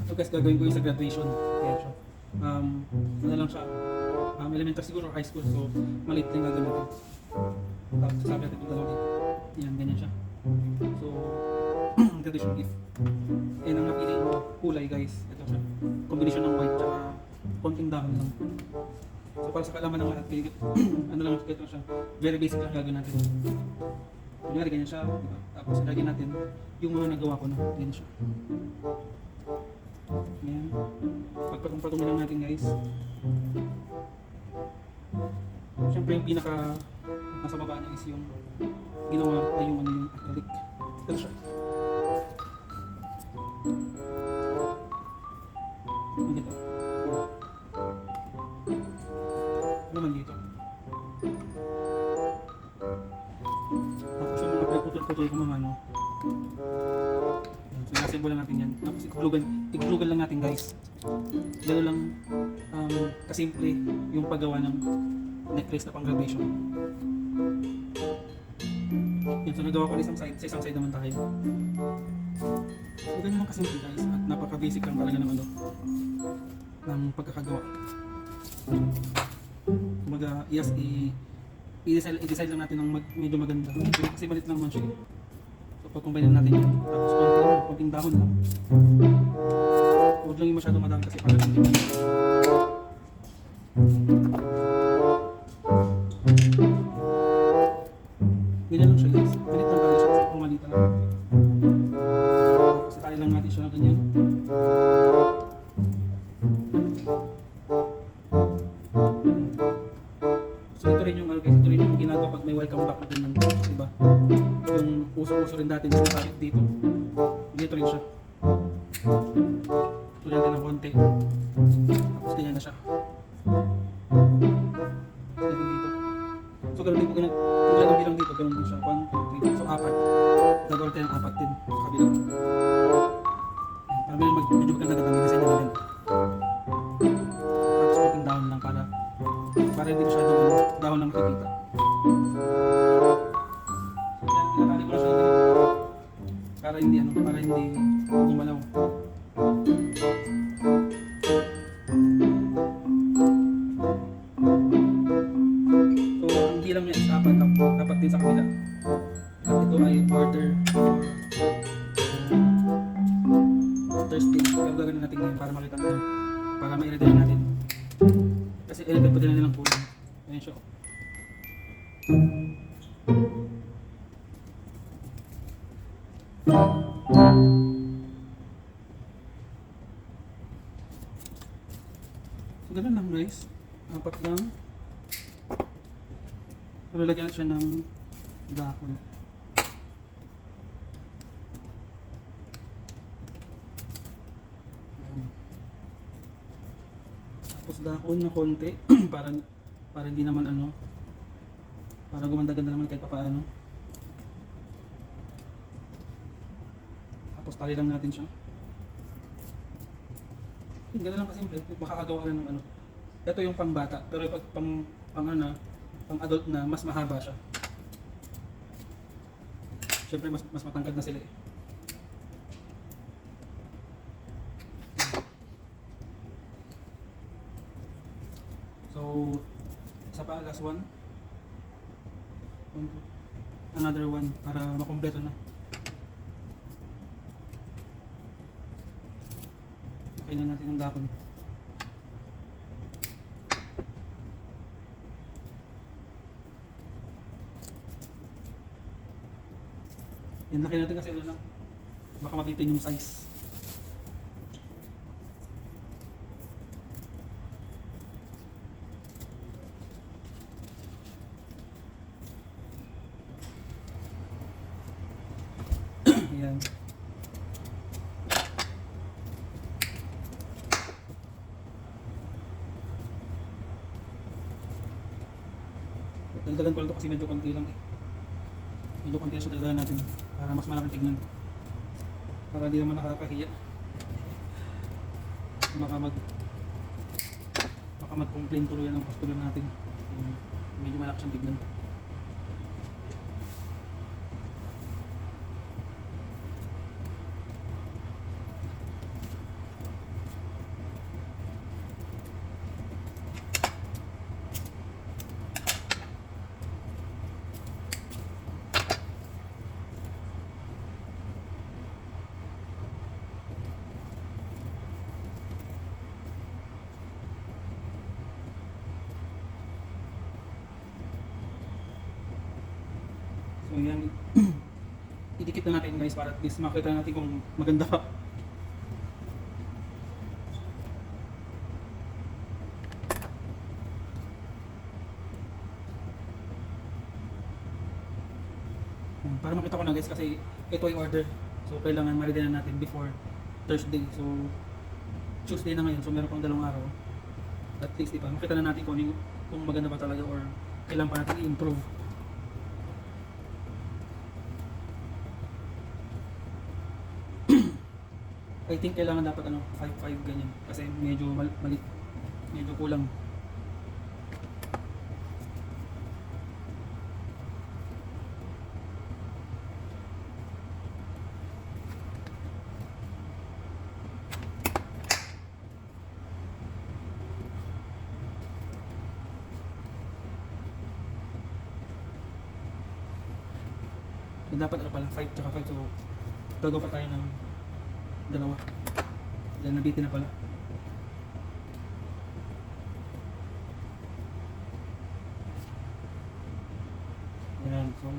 So guys, gagawin ko yung sa graduation. Kaya siya. Ano lang siya. Elementary siguro or high school. So, maliit lang gagawin natin. Tapos sabi natin yung dalawa. Yan, ganyan siya. So, graduation gift. Yan ang napiling kulay guys. Ito siya. Combination ng white tsaka konting dahon lang. So para sa kalaman ng lahat, ano lang ito siya. Very basic lang gagawin natin. Kunyari ganyan siya. Diba? Tapos lagyan natin yung mga nagawa ko na. Ganyan siya. Yan. Pagpatong-patong lang natin guys. Siyempre yung pinaka nasa baba niya is yung ginawa ay yung ano yung acrylic. Ito siya. Ang ganda. Ano naman dito? Tapos yung mga putol-putol ko mga ano. So nasimbola natin yan. Tapos ikulugan lang natin guys. Gano'n lang kasimple yung paggawa ng necklace na pang graduation. Yan, so nagawa ko sa isang side naman tayo. So ganyan lang kasimple guys. At napaka-basic lang talaga ng ano ng pagkakagawa. Kumaga, yes, i-design lang natin ng medyo maganda. Kasi malit lang naman siya. So pag-combine natin yan. Tapos konting dahon lang. Huwag lang yung masyado madami kasi parang hindi. Ganyan lang siya guys. Malit lang talaga siya kasi pumalita lang. Tapos tayo lang natin siya na ganyan. So ito rin yung ano guys, ito rin yung ginagawa pag may welcome back na ganyan, diba? Yung uso-uso rin dati na sinasabi dito. Dito rin siya. Tuloy natin ng konti. Tapos ganyan na siya. Ganyan dito. So ganun din po ganun. Kung ganun bilang dito, ganun din siya. 1, 2, 3. So 4. Gagawa natin ng 4 din sa kabila. Para medyo maganda-ganda. May design na ganyan. Tapos konting dahon lang para hindi masyado dahon lang nakikita. So yan, tinatali ko na siya ng ganito. Para hindi gumalaw. So ang bilang niya is 4 din sa kabila. At ito ay order Thursday. Kaya gagawin natin ngayon para makita natin. Para ma-ready natin. Kasi ilagay pa din natin ng kulay. Ayan siya. So ganun lang guys. 4 lang. Pero lagyan natin siya ng dahon. Tapos dahon na konti para hindi naman ano, para gumanda-ganda naman kahit papaano. Tapos tali lang natin siya. Ganun lang kasimple, makakagawa ka ng ano. Ito yung pang bata, pero pag pang adult na, mas mahaba siya. Siyempre mas matangkad na sila eh. So, isa pa, last one. Another one para makompleto na. Okay na natin ang dahon. Yan, laki natin kasi ano lang. Baka makita yung size. Yan. Dagdagan ko lang ito kasi medyo konti lang eh. Medyo konti lang siya, dagdagan natin para mas malaki tignan. Para hindi naman nakakahiya. Baka mag-complain tuloy yan ang customer natin. Medyo malaki siyang tignan. yan, idikit na natin guys para at least makita natin kung maganda pa. Para makita ko na guys kasi ito ay order. So kailangan ma-ready na natin before Thursday. So Tuesday na ngayon, so meron pang 2 araw. At least diba, makita na natin kung maganda ba talaga or kailangan pa natin i-improve. I think kailangan dapat 5.5 ganyan kasi medyo mali, medyo kulang. So, dapat pala 5 tsaka 5, so gagawa pa tayo ng 2. Then nabitin na pala. Ayan, so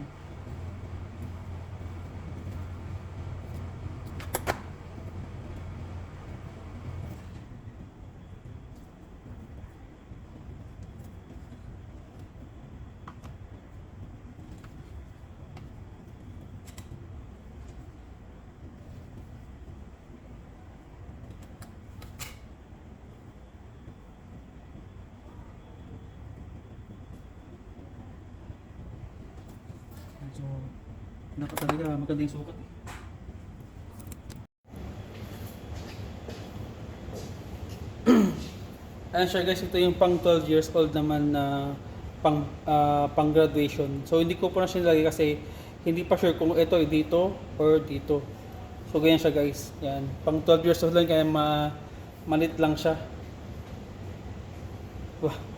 So, dapat talaga maganda yung sukat. Ayan siya guys, ito yung pang 12 years old naman na pang graduation. So hindi ko po na siya nilagay kasi hindi pa sure kung ito ay dito or dito. So ganyan siya guys. Yan, pang 12 years old lang kaya malit lang siya. Wah.